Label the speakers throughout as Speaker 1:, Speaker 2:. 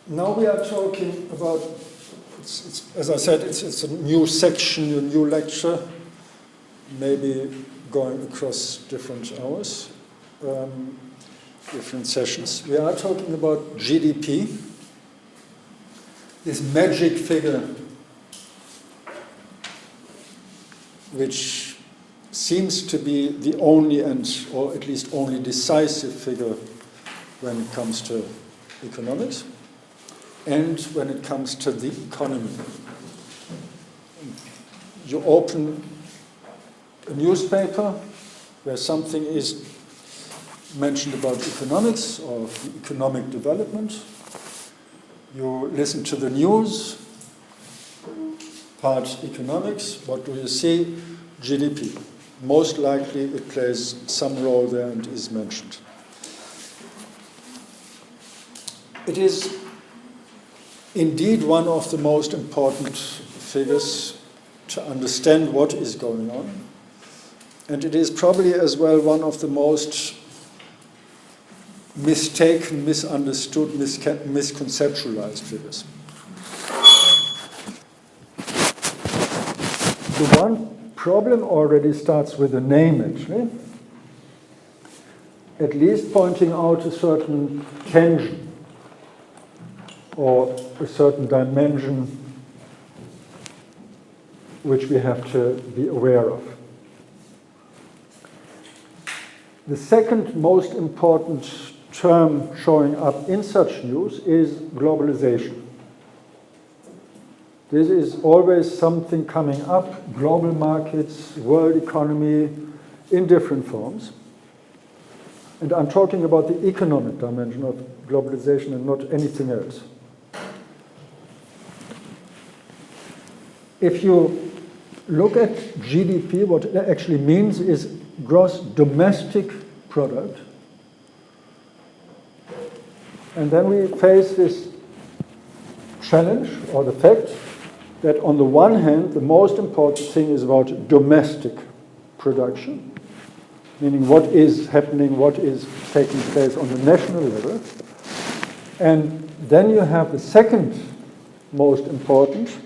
Speaker 1: Now we are talking about, as I said, it's a new section, a new lecture, maybe going across different hours, different sessions. We are talking about GDP, this magic figure which seems to be the only or at least only decisive figure when it comes to economics and when it comes to the economy. You open a newspaper where something is mentioned about economics or economic development. You listen to the news, part economics. What do you see? GDP. Most likely it plays some role there and is mentioned. It is indeed one of the most important figures to understand what is going on. And it is probably as well one of the most mistaken, misunderstood, misconceptualized figures. The one problem already starts with the name, actually. At least pointing out a certain tension or a certain dimension which we have to be aware of. The second most important term showing up in such news is globalization. This is always something coming up, global markets, world economy, in different forms. And I'm talking about the economic dimension of globalization and not anything else. If you look at GDP, what it actually means is gross domestic product. And then we face this challenge or the fact that on the one hand, the most important thing is about domestic production, meaning what is happening, what is taking place on the national level. And then you have the second most important,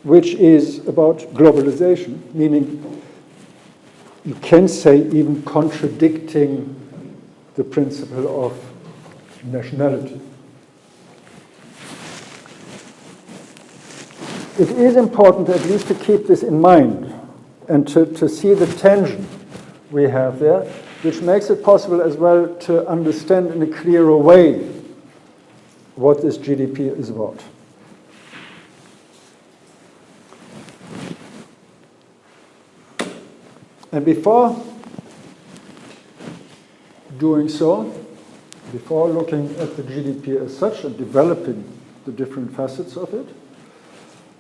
Speaker 1: which is about globalization, meaning you can say even contradicting the principle of nationality. It is important at least to keep this in mind and to see the tension we have there, which makes it possible as well to understand in a clearer way what this GDP is about. And before doing so, before looking at the GDP as such and developing the different facets of it,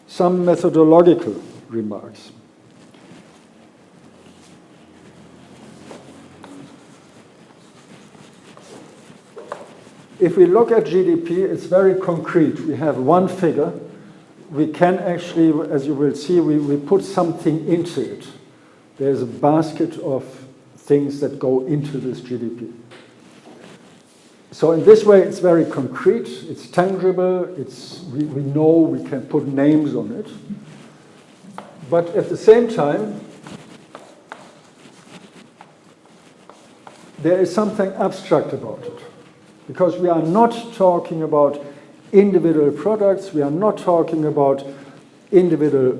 Speaker 1: some methodological remarks. If we look at GDP, it's very concrete. We have one figure. We can actually, as you will see, we put something into it. There's a basket of things that go into this GDP. So in this way, it's very concrete, it's tangible, we know we can put names on it. But at the same time, there is something abstract about it. Because we are not talking about individual products, we are not talking about individual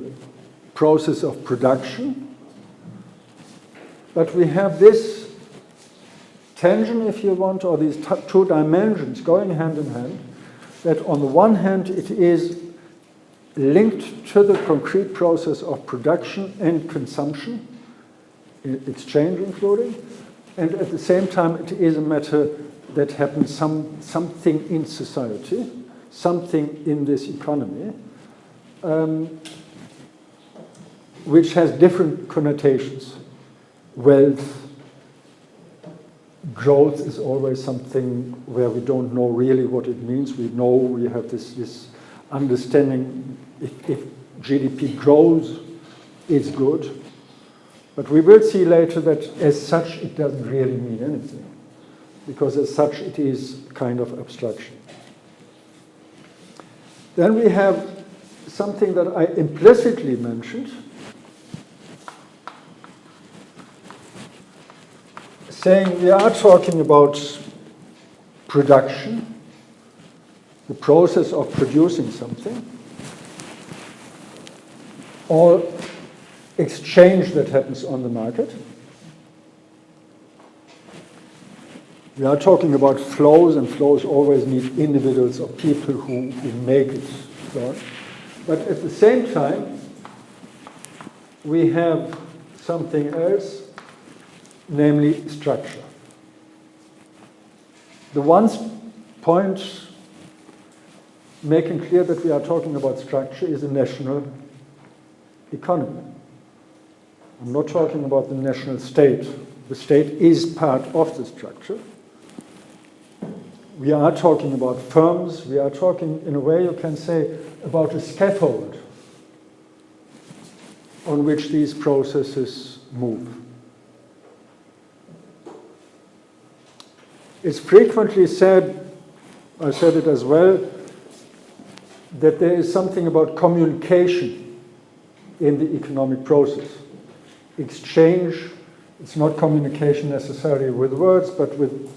Speaker 1: process of production, but we have this tension, if you want, or these two dimensions going hand in hand, that on the one hand it is linked to the concrete process of production and consumption, exchange including, and at the same time it is a matter that happens something in society, something in this economy, which has different connotations. Wealth, growth is always something where we don't know really what it means. We know we have this understanding if GDP grows, it's good. But we will see later that as such it doesn't really mean anything. because as such it is kind of abstraction. Then we have something that I implicitly mentioned, saying we are talking about production, the process of producing something, or exchange that happens on the market. We are talking about flows, and flows always need individuals or people who make it flow. But at the same time, we have something else, namely structure. The one point making clear that we are talking about structure is the national economy. I'm not talking about the national state. The state is part of the structure. We are talking about firms. We are talking, in a way you can say, about a scaffold on which these processes move. It's frequently said, I said it as well, that there is something about communication in the economic process. Exchange, it's not communication necessarily with words, but with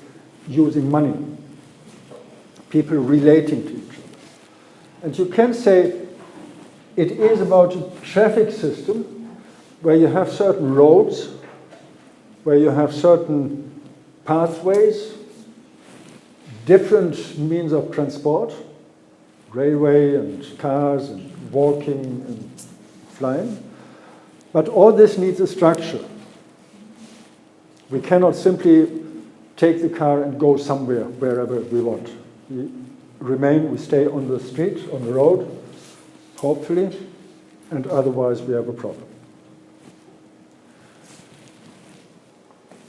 Speaker 1: using money. People relating to each other. And you can say it is about a traffic system where you have certain roads, where you have certain pathways, different means of transport, railway and cars and walking and flying. But all this needs a structure. We cannot simply take the car and go somewhere, wherever we want. We stay on the street, on the road, hopefully, and otherwise we have a problem.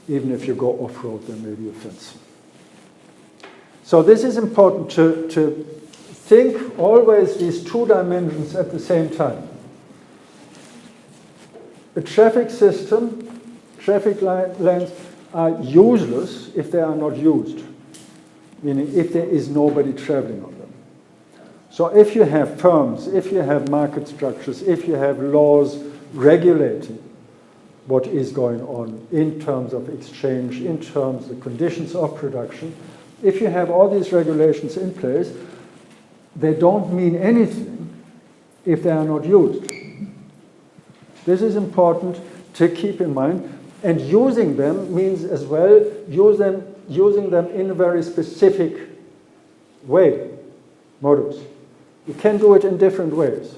Speaker 1: Even if you go off-road, there may be a fence. So this is important to think always these two dimensions at the same time. A traffic system, traffic lanes are useless if they are not used, meaning if there is nobody traveling on them. So if you have firms, if you have market structures, if you have laws regulating what is going on in terms of exchange, in terms of the conditions of production, if you have all these regulations in place, they don't mean anything if they are not used. This is important to keep in mind, and using them means as well using them in a very specific way, modus. You can do it in different ways.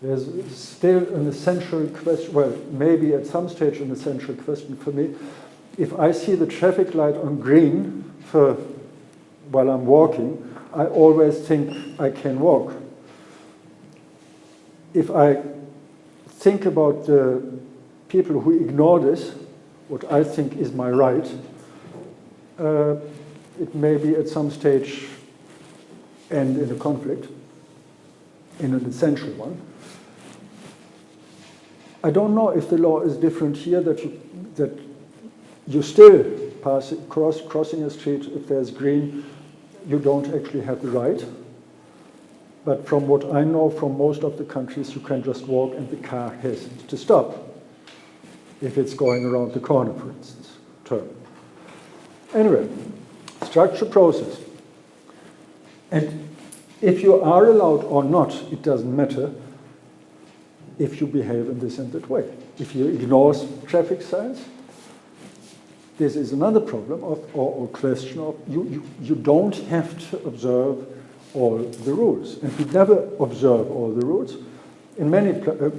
Speaker 1: There's still an essential question, well, maybe at some stage an essential question for me. If I see the traffic light on green while I'm walking, I always think I can walk. If I think about the people who ignore this, what I think is my right, it may be at some stage end in a conflict, in an essential one. I don't know if the law is different here, that you still crossing a street, if there's green, you don't actually have the right. But from what I know from most of the countries, you can just walk and the car has to stop if it's going around the corner, for instance, turn. Anyway, structure process. And if you are allowed or not, it doesn't matter if you behave in this and that way. If you ignore traffic signs, this is another problem or question of you don't have to observe all the rules. And we never observe all the rules. In many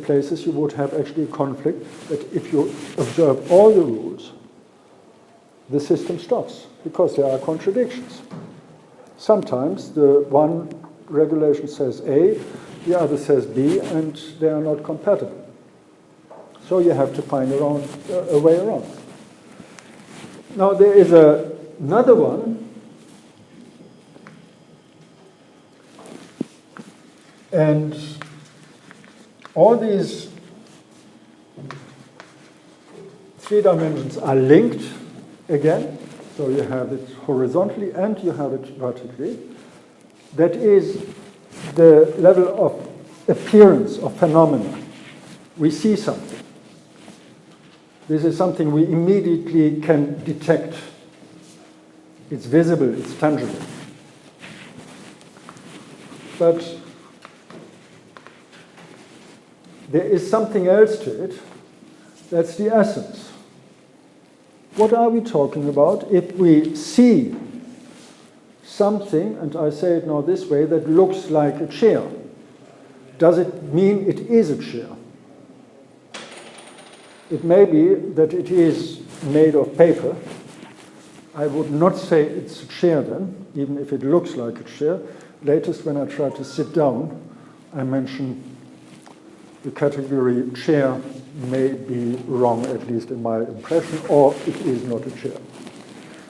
Speaker 1: places you would have actually a conflict that if you observe all the rules, the system stops because there are contradictions. Sometimes the one regulation says A, the other says B, and they are not compatible. So you have to find a way around. Now there is another one, and all these three dimensions are linked again. So you have it horizontally and you have it vertically. That is the level of appearance, of phenomena. We see something. This is something we immediately can detect. It's visible, it's tangible. But there is something else to it. That's the essence. What are we talking about if we see something, and I say it now this way, that looks like a chair? Does it mean it is a chair? It may be that it is made of paper. I would not say it's a chair then, even if it looks like a chair. Latest, when I try to sit down, I mention the category chair may be wrong, at least in my impression, or it is not a chair.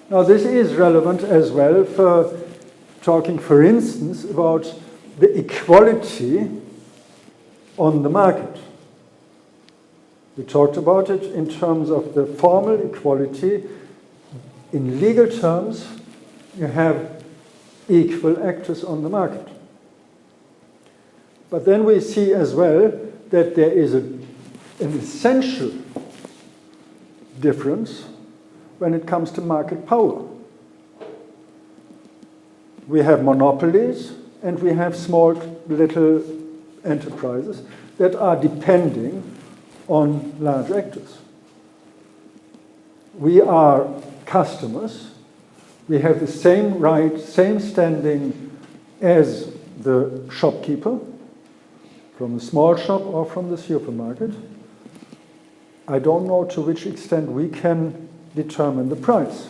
Speaker 1: Now, this is relevant as well for talking, for instance, about the equality on the market. We talked about it in terms of the formal equality. In legal terms, you have equal actors on the market. But then we see as well that there is an essential difference when it comes to market power. We have monopolies and we have small little enterprises that are depending on large actors. We are customers. We have the same right, same standing as the shopkeeper, from the small shop or from the supermarket. I don't know to which extent we can determine the price.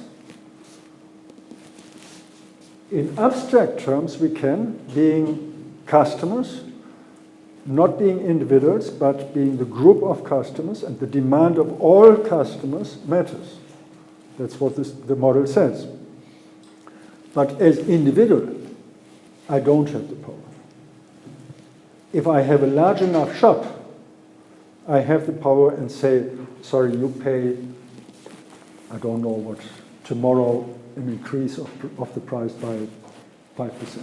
Speaker 1: In abstract terms, we can, being customers, not being individuals, but being the group of customers, and the demand of all customers matters. That's what the model says. But as individual, I don't have the power. If I have a large enough shop, I have the power and say, sorry, you pay, I don't know what, tomorrow an increase of the price by 5%.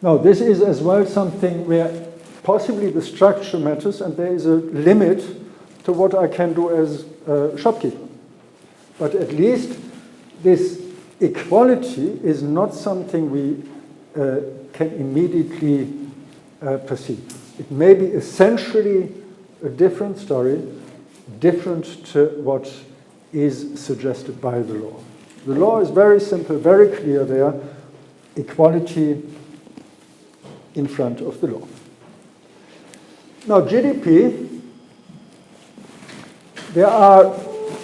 Speaker 1: Now, this is as well something where possibly the structure matters and there is a limit to what I can do as a shopkeeper. But at least this equality is not something we can immediately perceive. It may be essentially a different story, different to what is suggested by the law. The law is very simple, very clear there. Equality in front of the law. Now, GDP, there are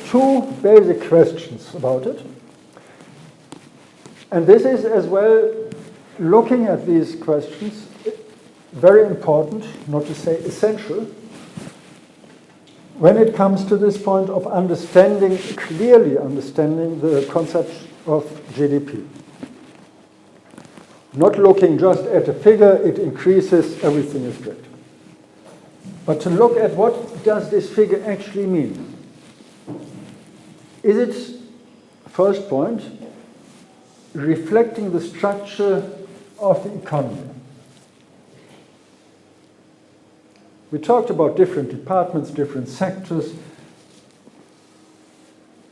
Speaker 1: two basic questions about it. And this is as well, looking at these questions, very important, not to say essential, when it comes to this point of understanding, clearly understanding the concept of GDP. Not looking just at a figure, it increases, everything is great. But to look at what does this figure actually mean? Is it, first point, reflecting the structure of the economy? We talked about different departments, different sectors.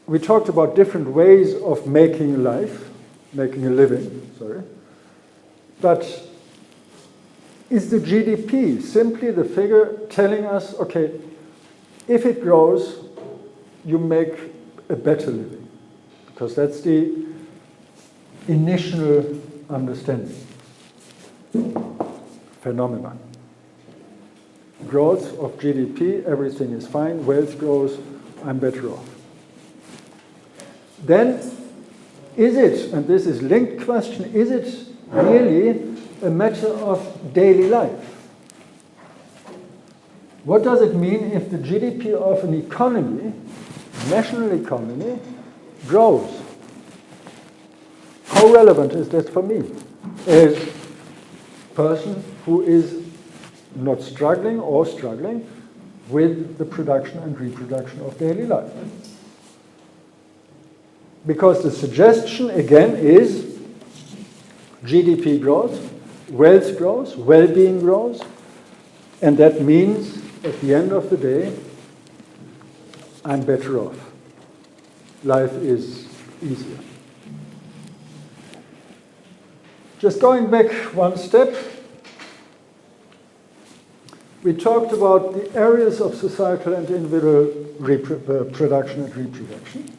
Speaker 1: We talked about different ways of making a life, making a living, sorry. But is the GDP simply the figure telling us, okay, if it grows, you make a better living? Because that's the initial understanding. Phenomenon. Growth of GDP, everything is fine, wealth grows, I'm better off. Then, is it, and this is linked question, is it really a matter of daily life? What does it mean if the GDP of an economy, national economy, grows? How relevant is that for me as a person who is not struggling or struggling with the production and reproduction of daily life? Because the suggestion, again, is GDP growth, wealth grows, well-being grows, and that means, at the end of the day, I'm better off. Life is easier. Just going back one step, we talked about the areas of societal and individual production and reproduction.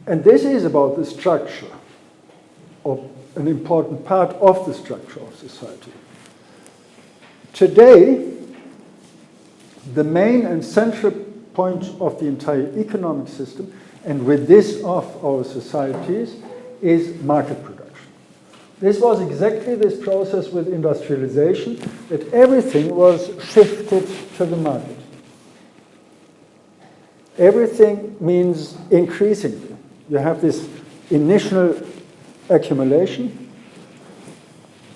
Speaker 1: And this is about the structure, or an important part of the structure of society. Today, the main and central point of the entire economic system, and with this of our societies, is market production. This was exactly this process with industrialization, that everything was shifted to the market. Everything means increasingly. You have this initial accumulation,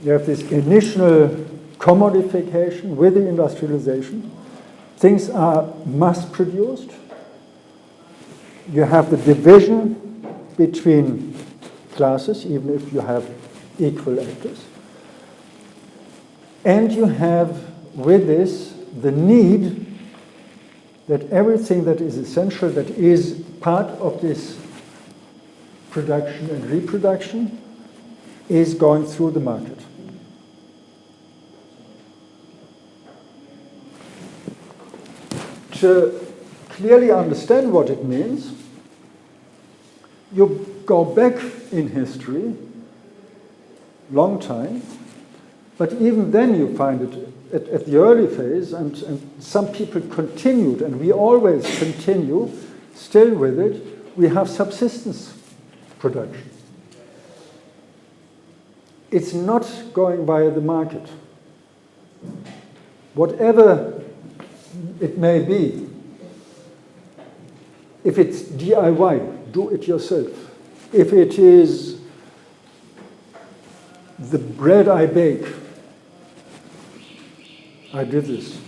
Speaker 1: you have this initial commodification with the industrialization. Things are mass-produced. You have the division between classes, even if you have equal actors. And you have, with this, the need that everything that is essential, that is part of this production and reproduction, is going through the market. To clearly understand what it means, you go back in history, long time, but even then you find it at the early phase, and some people continued, and we always continue still with it. We have subsistence production. It's not going via the market. Whatever it may be, if it's DIY, do it yourself. If it is the bread I bake, I did this.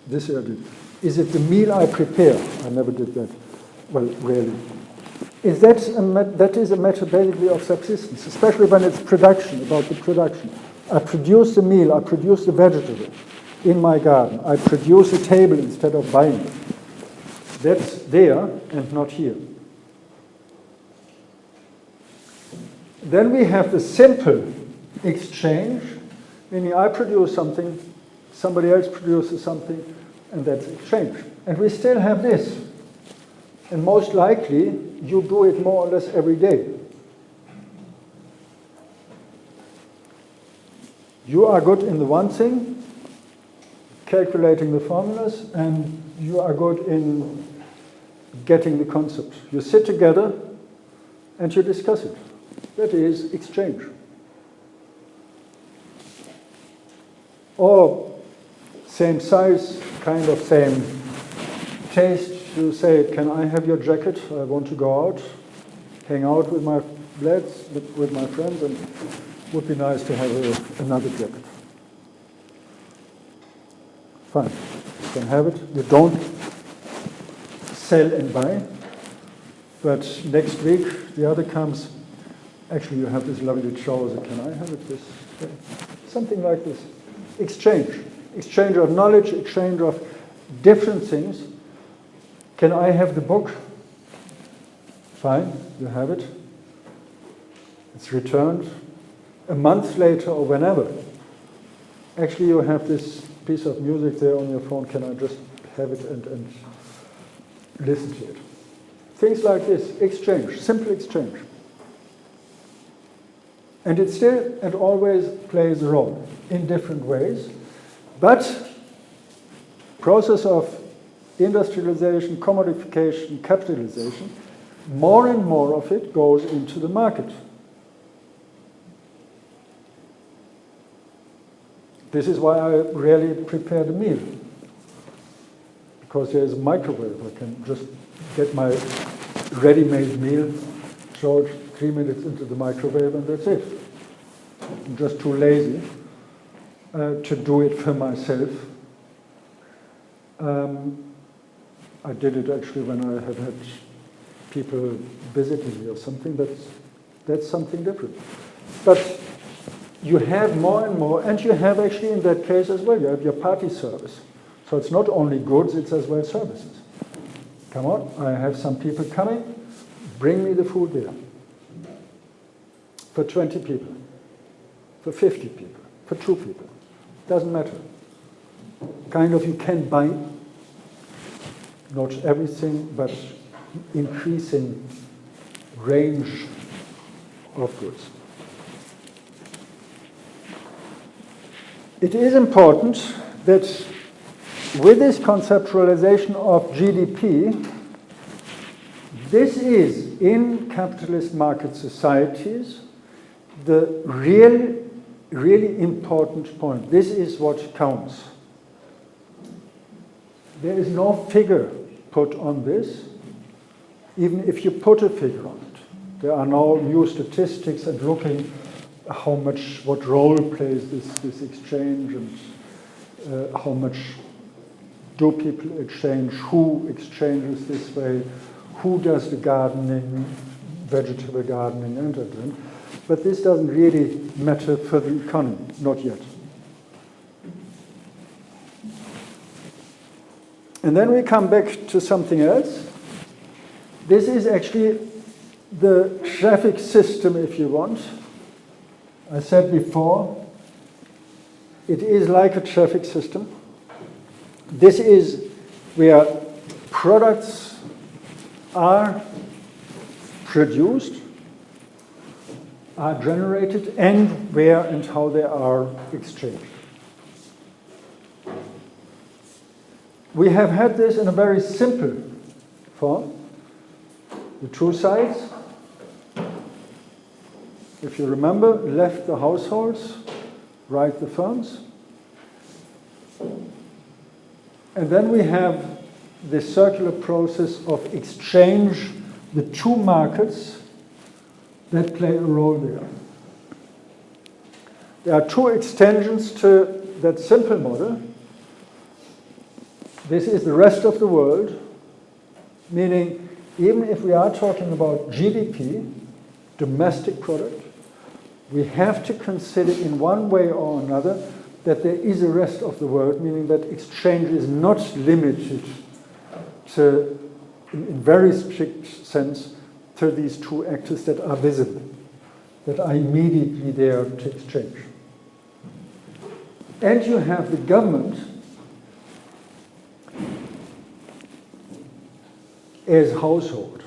Speaker 1: This I did. Is it the meal I prepare? I never did that. Well, rarely. Is that is a matter basically of subsistence, especially when it's production, about the production. I produce the meal, I produce the vegetable in my garden. I produce a table instead of buying it. That's there and not here. Then we have the simple exchange, meaning I produce something, somebody else produces something, and that's exchange. And we still have this. And most likely, you do it more or less every day. You are good in the one thing, calculating the formulas, and you are good in getting the concept. You sit together and you discuss it. That is exchange. Or same size, kind of same taste. You say, can I have your jacket? I want to go out, hang out with my lads, with my friends, and it would be nice to have another jacket. Fine, you can have it. You don't sell and buy, but next week the other comes, actually you have this lovely trouser, can I have it this way? Something like this. Exchange. Exchange of knowledge, exchange of different things. Can I have the book? Fine, you have it. It's returned. A month later or whenever. Actually, you have this piece of music there on your phone. Can I just have it and listen to it? Things like this. Exchange. Simple exchange. And it still and always plays a role in different ways. But process of industrialization, commodification, capitalization, more and more of it goes into the market. This is why I rarely prepare the meal, because there is a microwave. I can just get my ready-made meal, throw it 3 minutes into the microwave, and that's it. I'm just too lazy to do it for myself. I did it actually when I have had people visiting me or something, but that's something different. But you have more and more, and you have actually in that case as well, you have your party service. So it's not only goods, it's as well services. Come on, I have some people coming, bring me the food there. For 20 people, for 50 people, for 2 people. Doesn't matter. Kind of you can buy, not everything, but increasing range of goods. It is important that with this conceptualization of GDP, this is, in capitalist market societies, the really important point. This is what counts. There is no figure put on this, even if you put a figure on it. There are now new statistics and looking how much, what role plays this exchange and how much do people exchange, who exchanges this way, who does the gardening, vegetable gardening and that. But this doesn't really matter for the economy, not yet. And then we come back to something else. This is actually the traffic system, if you want. I said before, it is like a traffic system. This is where products are produced, are generated, and where and how they are exchanged. We have had this in a very simple form. The two sides, if you remember, left the households, right the firms. And then we have this circular process of exchange, the two markets that play a role there. There are two extensions to that simple model. This is the rest of the world, meaning even if we are talking about GDP, domestic product, we have to consider in one way or another that there is a rest of the world, meaning that exchange is not limited to, in very strict sense, to these two actors that are visible, that are immediately there to exchange. And you have the government as household.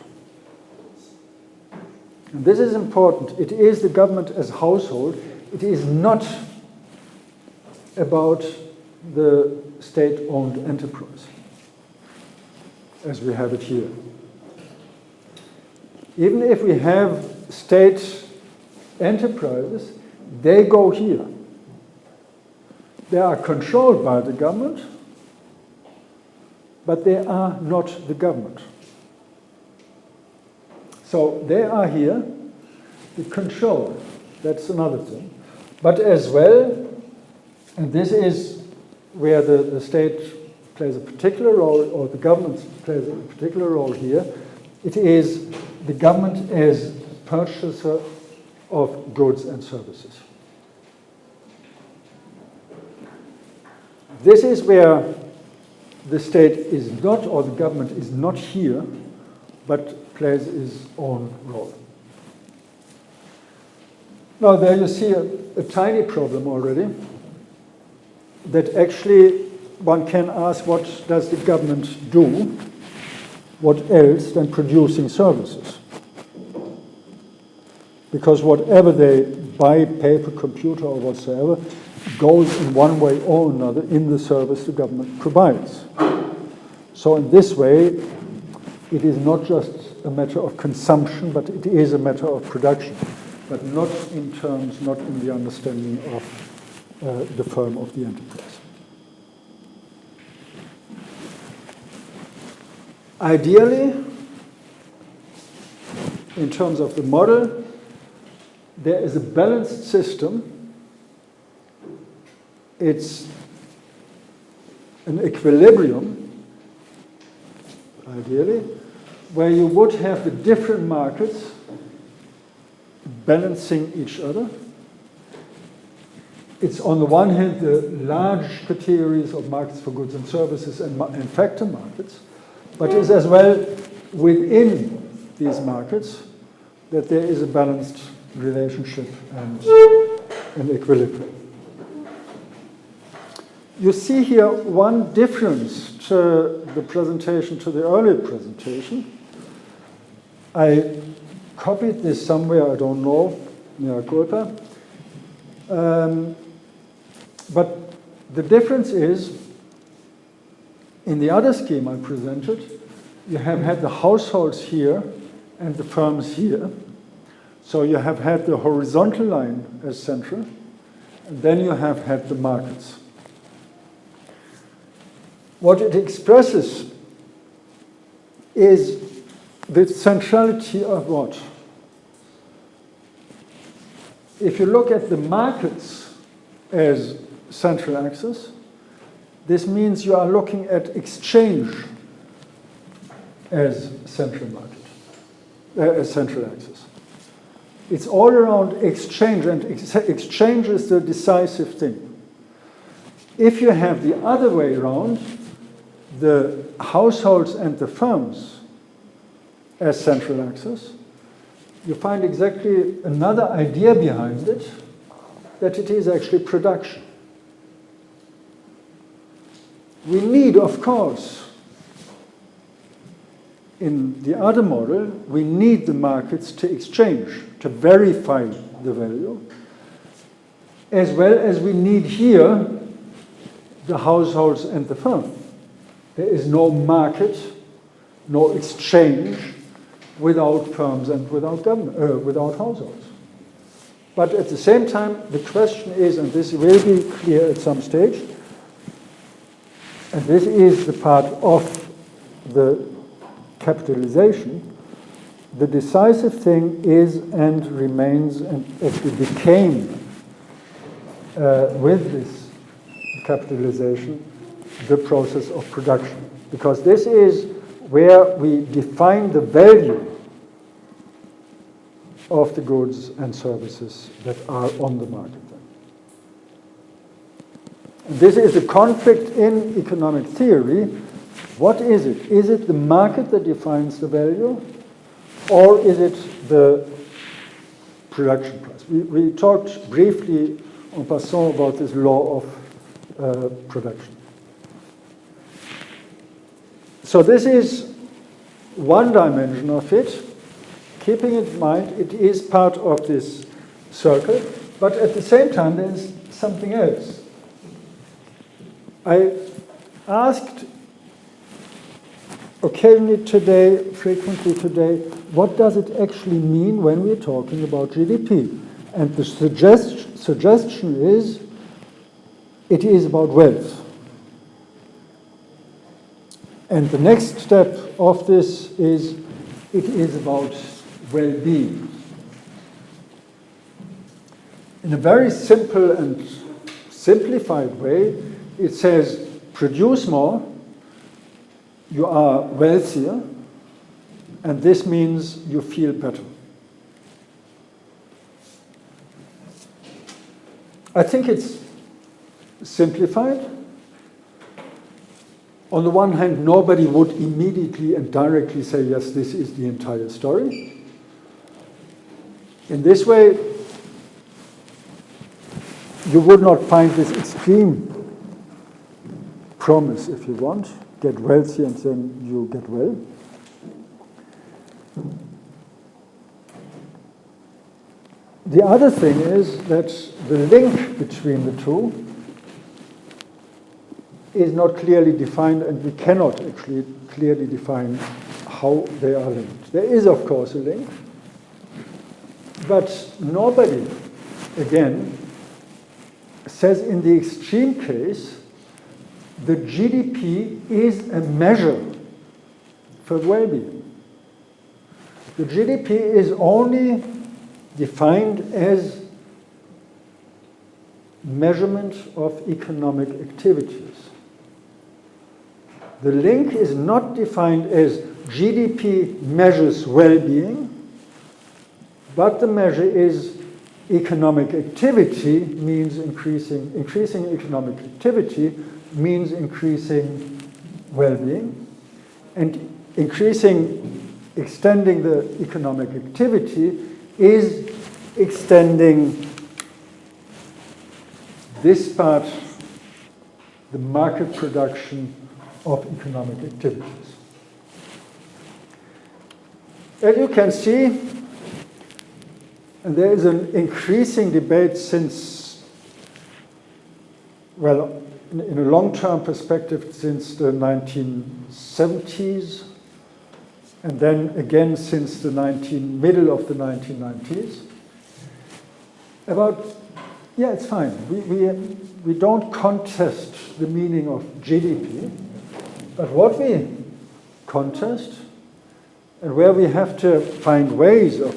Speaker 1: And this is important. It is the government as household. It is not about the state-owned enterprise, as we have it here. Even if we have state enterprises, they go here. They are controlled by the government, but they are not the government. So they are here, the control, that's another thing. But as well, and this is where the state plays a particular role, or the government plays a particular role here, it is the government as purchaser of goods and services. This is where the state is not, or the government is not here, but plays its own role. Now there you see a tiny problem already, that actually one can ask, what does the government do? What else than producing services? Because whatever they buy, paper, computer, or whatsoever, goes in one way or another in the service the government provides. So in this way, it is not just a matter of consumption, but it is a matter of production, but not in terms, not in the understanding of the firm of the enterprise. Ideally, in terms of the model, there is a balanced system. It's an equilibrium ideally, where you would have the different markets balancing each other. It's on the one hand the large categories of markets for goods and services and factor markets, but it's as well within these markets that there is a balanced relationship and an equilibrium. You see here one difference to the presentation, to the earlier presentation. I copied this somewhere, I don't know, mea culpa. But the difference is, in the other scheme I presented, you have had the households here and the firms here. So you have had the horizontal line as central, and then you have had the markets. What it expresses is the centrality of what? If you look at the markets as central axis, this means you are looking at exchange as central market, as central axis. It's all around exchange, and exchange is the decisive thing. If you have the other way around, the households and the firms as central axis, you find exactly another idea behind it, that it is actually production. We need, of course, in the other model, we need the markets to exchange, to verify the value, as well as we need here the households and the firm. There is no market, no exchange without firms and without government, without households. But at the same time, the question is, and this will be clear at some stage, and this is the part of the capitalization, the decisive thing is and remains and actually became with this capitalization the process of production. Because this is where we define the value of the goods and services that are on the market. And this is the conflict in economic theory. What is it? Is it the market that defines the value, or is it the production price? We talked briefly en passant about this law of production. So this is one dimension of it. Keeping in mind, it is part of this circle, but at the same time, there's something else. I asked occasionally today, frequently today, what does it actually mean when we're talking about GDP? And the suggestion is, it is about wealth. And the next step of this is, it is about well-being. In a very simple and simplified way, it says, produce more, you are wealthier, and this means you feel better. I think it's simplified. On the one hand, nobody would immediately and directly say, yes, this is the entire story. In this way, you would not find this extreme promise, if you want, get wealthy and then you get well. The other thing is that the link between the two is not clearly defined, and we cannot actually clearly define how they are linked. There is, of course, a link, but nobody, again, says in the extreme case, the GDP is a measure for well-being. The GDP is only defined as measurement of economic activities. The link is not defined as GDP measures well-being, but the measure is economic activity means increasing economic activity means increasing well-being, and extending the economic activity is extending this part, the market production of economic activities. As you can see, and there is an increasing debate since, well, in a long-term perspective since the 1970s, and then again since the middle of the 1990s, about, yeah, it's fine. We don't contest the meaning of GDP, but what we contest and where we have to find ways of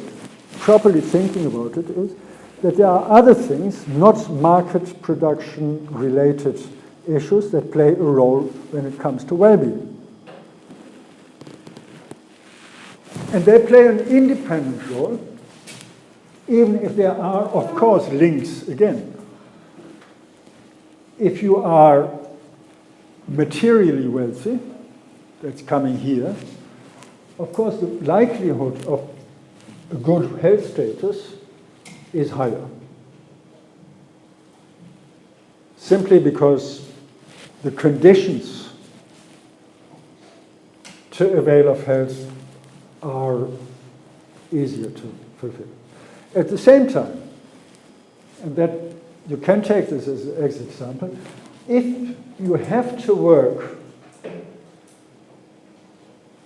Speaker 1: properly thinking about it is that there are other things, not market production related issues, that play a role when it comes to well-being. And they play an independent role, even if there are, of course, links again. If you are materially wealthy, that's coming here, of course the likelihood of a good health status is higher. Simply because the conditions to avail of health are easier to fulfill. At the same time, and that you can take this as an example, if you have to work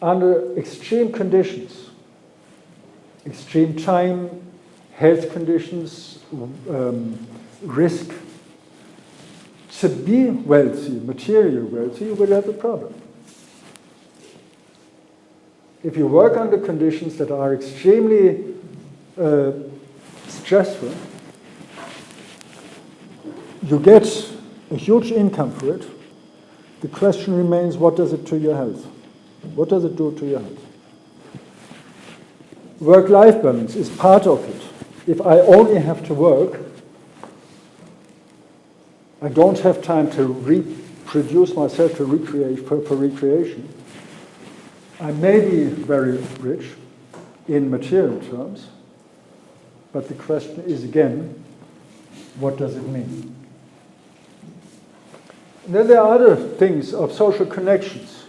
Speaker 1: under extreme conditions, extreme time, health conditions, risk, to be wealthy, materially wealthy, you will have a problem. If you work under conditions that are extremely stressful, you get a huge income for it. The question remains, what does it to your health? What does it do to your health? Work-life balance is part of it. If I only have to work, I don't have time to reproduce myself for recreation. I may be very rich in material terms, but the question is again, what does it mean? And then there are other things of social connections.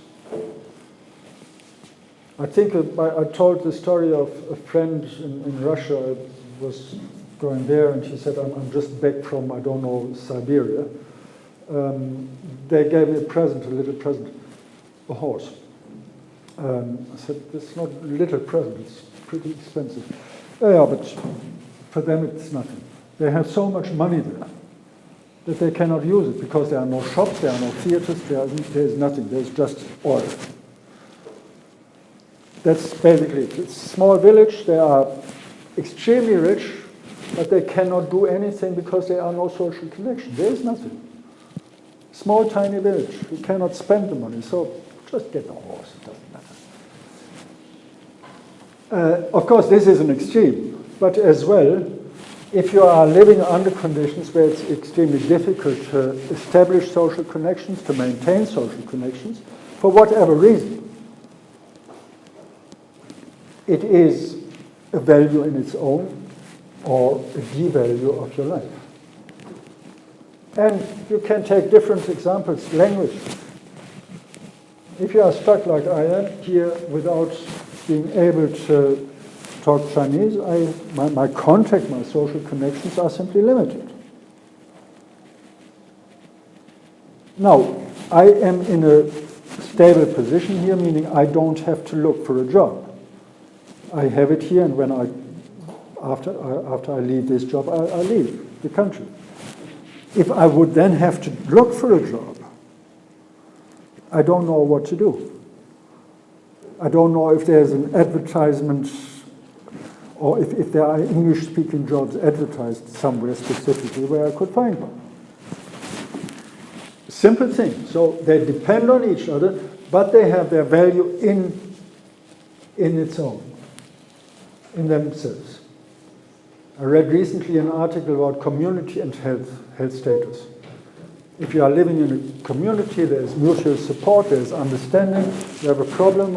Speaker 1: I think I told the story of a friend in Russia. I was going there and she said, I'm just back from, I don't know, Siberia. They gave me a present, a little present, a horse. I said, it's not a little present, it's pretty expensive. Yeah, but for them it's nothing. They have so much money there that they cannot use it because there are no shops, there are no theaters, there's nothing, there's just oil. That's basically it. It's a small village, they are extremely rich, but they cannot do anything because there are no social connections. There is nothing. Small, tiny village, you cannot spend the money, so just get a horse, it doesn't matter. Of course, this is an extreme, but as well, if you are living under conditions where it's extremely difficult to establish social connections, to maintain social connections, for whatever reason, it is a value in its own or a devalue of your life. And you can take different examples. Language. If you are stuck like I am here without being able to talk Chinese, my contact, my social connections are simply limited. Now, I am in a stable position here, meaning I don't have to look for a job. I have it here, and when after I leave this job, I leave the country. If I would then have to look for a job, I don't know what to do. I don't know if there's an advertisement or if there are English-speaking jobs advertised somewhere specifically where I could find one. Simple thing. So they depend on each other. but they have their value in its own, in themselves. I read recently an article about community and health status. If you are living in a community, there is mutual support, there is understanding, you have a problem,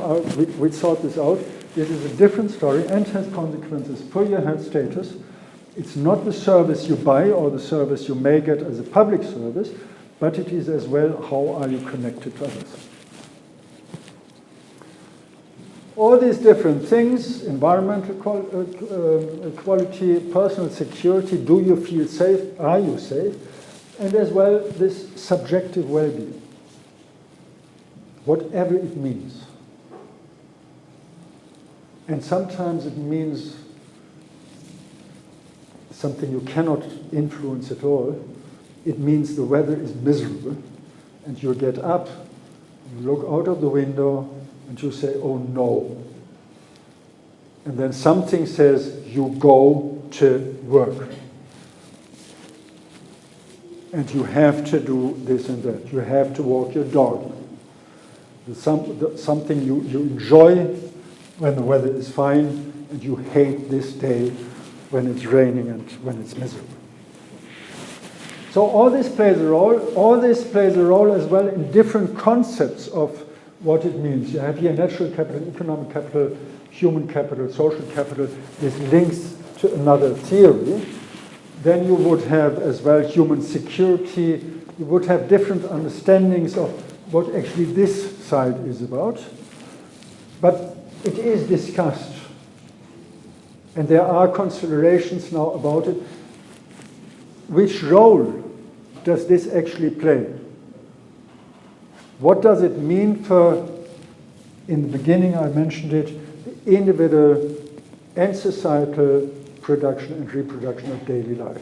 Speaker 1: we sort this out. This is a different story and has consequences for your health status. It's not the service you buy or the service you may get as a public service, but it is as well how are you connected to others. All these different things, environmental quality, personal security, do you feel safe, are you safe, and as well this subjective well-being, whatever it means. And sometimes it means something you cannot influence at all. It means the weather is miserable, and you get up, you look out of the window, and you say, oh no. And then something says, you go to work. And you have to do this and that. You have to walk your dog. Something you enjoy when the weather is fine, and you hate this day when it's raining and when it's miserable. So all this plays a role. All this plays a role as well in different concepts of what it means. You have here natural capital, economic capital, human capital, social capital. This links to another theory. Then you would have as well human security. You would have different understandings of what actually this side is about. But it is discussed. And there are considerations now about it. Which role does this actually play? What does it mean for, in the beginning I mentioned it, the individual and societal production and reproduction of daily life?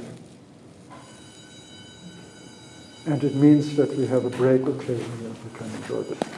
Speaker 1: And it means that we have a break occasionally and we can enjoy this.